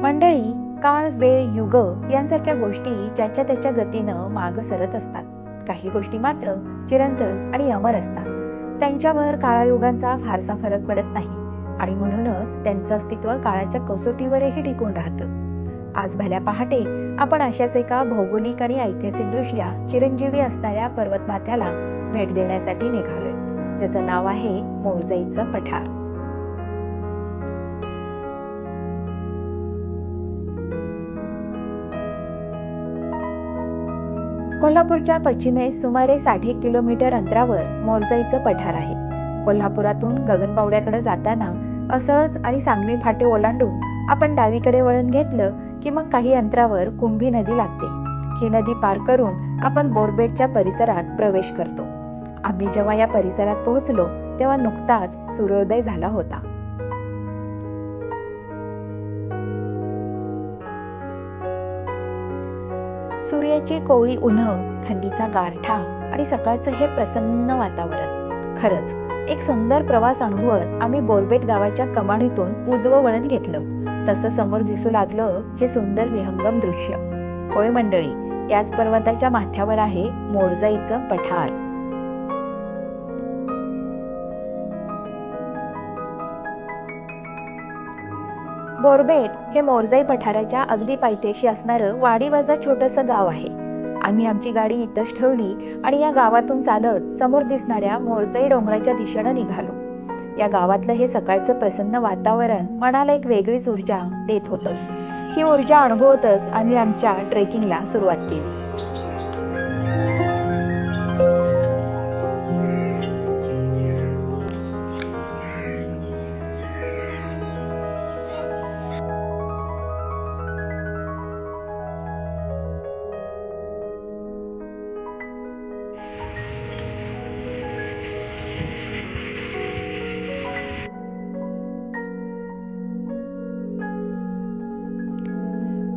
मंडळी, काळ, वेळ, युग यांसारख्या गोष्टी ज्याच्या त्याच्या गतीनं माग सरत असतात. काही गोष्टी मात्र चिरंतन आणि अमर असतात. त्यांच्यावर काळायुगांचा फारसा फरक पडत नाही आणि म्हणूनच त्यांचं अस्तित्व काळाच्या कसोटीवरही टिकून राहतं. आज भल्या पहाटे आपण अशाच एका भौगोलिक आणि ऐतिहासिकदृष्ट्या चिरंजीवी असणाऱ्या पर्वतमाथ्याला भेट देण्यासाठी निघालोय, ज्याचं नाव आहे मोरजाईचं पठार. कोल्हापूरच्या पश्चिमेस सुमारे 60 किलोमीटर अंतरावर मोरजाईचं पठार आहे. कोल्हापुरातून गगनबावड्याकडे जाताना असळच आणि सांगवी फाटे ओलांडून आपण डावीकडे वळण घेतलं की मग काही अंतरावर कुंभी नदी लागते. ही नदी पार करून आपण बोरबेटच्या परिसरात प्रवेश करतो. आम्ही जेव्हा या परिसरात पोहोचलो तेव्हा नुकताच सूर्योदय झाला होता. सूर्याची कोवळी उन्हं, थंडीचा गारठा आणि सकाळचं हे प्रसन्न वातावरण, खरंच एक सुंदर प्रवास अनुभवत आम्ही बोरबेट गावाच्या कमानीतून उजवं वळण घेतलं. तसं समोर दिसू लागलं हे सुंदर विहंगम दृश्य. होय मंडळी, याच पर्वताच्या माथ्यावर आहे मोरजाईचं पठार. बोरबेट हे मोरजाई पठाराच्या अगदी पायथ्याशी असणारं वाडीवजा छोटंसं गाव आहे. आम्ही आमची गाडी इथंच ठेवली आणि या गावातून चालत समोर दिसणाऱ्या मोरजाई डोंगराच्या दिशेनं निघालो. या गावातलं हे सकाळचं प्रसन्न वातावरण मनाला एक वेगळीच ऊर्जा देत होतं. ही ऊर्जा अनुभवतच आम्ही आमच्या ट्रेकिंगला सुरुवात केली.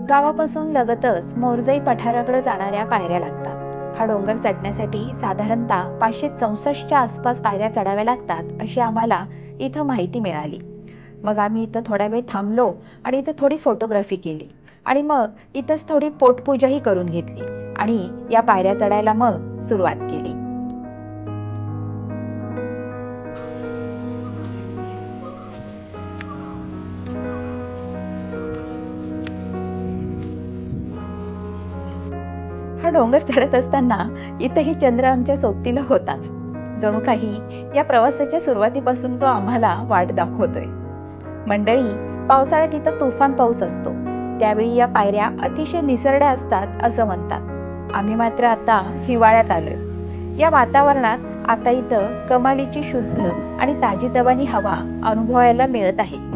गावापासून लगतच मोरजाई पठाराकडे जाणाऱ्या पायऱ्या लागतात. हा डोंगर चढण्यासाठी साधारणतः 564च्या आसपास पायऱ्या चढाव्या लागतात अशी आम्हाला इथं माहिती मिळाली. मग आम्ही इथं थोडा वेळ थांबलो आणि इथं थोडी फोटोग्राफी केली आणि मग इथंच थोडी पोटपूजाही करून घेतली आणि या पायऱ्या चढायला मग सुरुवात केली. हा डोंगर चढत असताना इथंही चंद्र आमच्या सोबतीला होताच. जणू काही या प्रवासाच्या सुरुवातीपासून तो आम्हाला वाट दाखवतोय. मंडळी, पावसाळ्यात इथं तुफान पाऊस असतो. त्यावेळी या पायऱ्या अतिशय निसरड्या असतात असं म्हणतात. आम्ही मात्र आता हिवाळ्यात आलोय. या वातावरणात आता इथं कमालीची शुद्ध आणि ताजीतवानी हवा अनुभवायला मिळत आहे.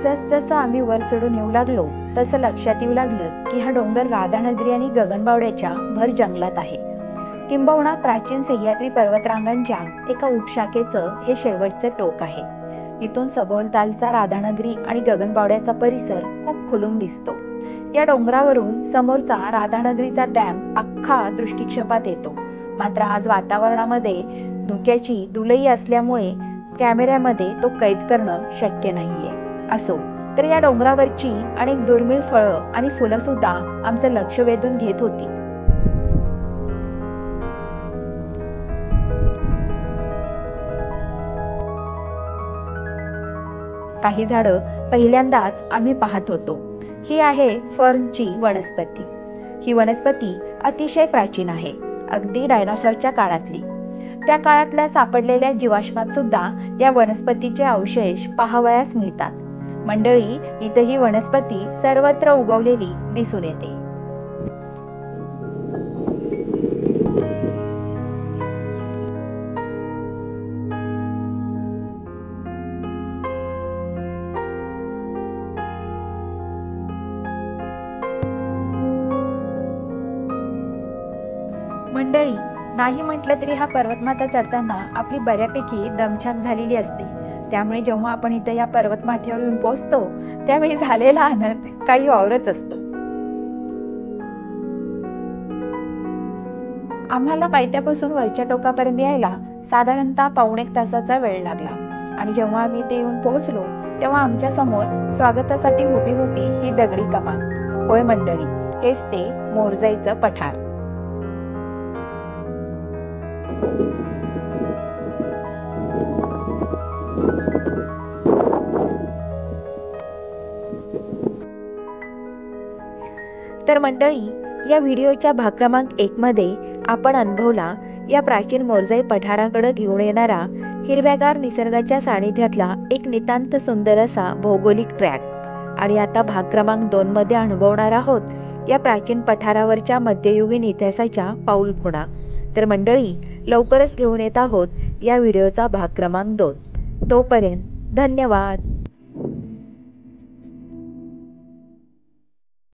जसजसं आम्ही वर चढून येऊ लागलो तसं लक्षात येऊ लागलं की हा डोंगर राधानगरी आणि गगनबावड्याच्या भर जंगलात आहे. किंबहुना प्राचीन सह्याद्री पर्वतरांगांच्या एका उपशाखेचं हे शेवटचं टोक आहे. इथून सभोवतालचा राधानगरी आणि गगनबावड्याचा परिसर खूप खुलून दिसतो. या डोंगरावरून समोरचा राधानगरीचा डॅम अख्खा दृष्टिक्षेपात येतो. मात्र आज वातावरणामध्ये धुक्याची धुलई असल्यामुळे कॅमेऱ्यामध्ये तो कैद करणं शक्य नाहीये. असो, तर या डोंगरावरची अनेक दुर्मिळ फळं आणि फुलं सुद्धा आमचं लक्ष वेधून घेत होती. काही झाडं पहिल्यांदाच आम्ही पाहत होतो. ही आहे फर्नची वनस्पती. ही वनस्पती अतिशय प्राचीन आहे, अगदी डायनोसॉरच्या काळातली. त्या काळातल्या सापडलेल्या जीवाश्मात सुद्धा या वनस्पतीचे अवशेष पाहावयास मिळतात. मंडळी, इथे ही वनस्पती सर्वत्र उगवलेली दिसून येते. मंडळी, नाही म्हटलं तरी हा पर्वतमाथा चढताना आपली बऱ्यापैकी दमछाक झालेली असते. त्यामुळे जेव्हा आपण इथं या पर्वतमाथ्यावर येऊन पोहोचतो त्यावेळी झालेला आनंद काही औरच असतो. आम्हाला पायथ्यापासून वरच्या टोकापर्यंत यायला साधारणतः पाऊण 1 तासाचा वेळ लागला आणि जेव्हा आम्ही ते येऊन पोहोचलो तेव्हा आमच्या समोर स्वागतासाठी उभी होती ही दगडी कमान. होय मंडळी, हेच ते मोरजाईचं पठार. तर मंडळी, या व्हिडिओच्या भाग क्रमांक 1 मध्ये आपण अनुभवला या प्राचीन मोरजाई पठाराकडे घेऊन येणारा हिरव्यागार निसर्गाच्या सानिध्यातला एक नितांत सुंदर असा भौगोलिक ट्रॅक. आणि आता भाग क्रमांक 2 मध्ये अनुभवणार आहोत या प्राचीन पठारावरच्या मध्ययुगीन इतिहासाच्या पाऊलखुणा. तर मंडळी, लवकरच घेऊन येत आहोत या व्हिडिओचा भाग क्रमांक 2. तोपर्यंत धन्यवाद.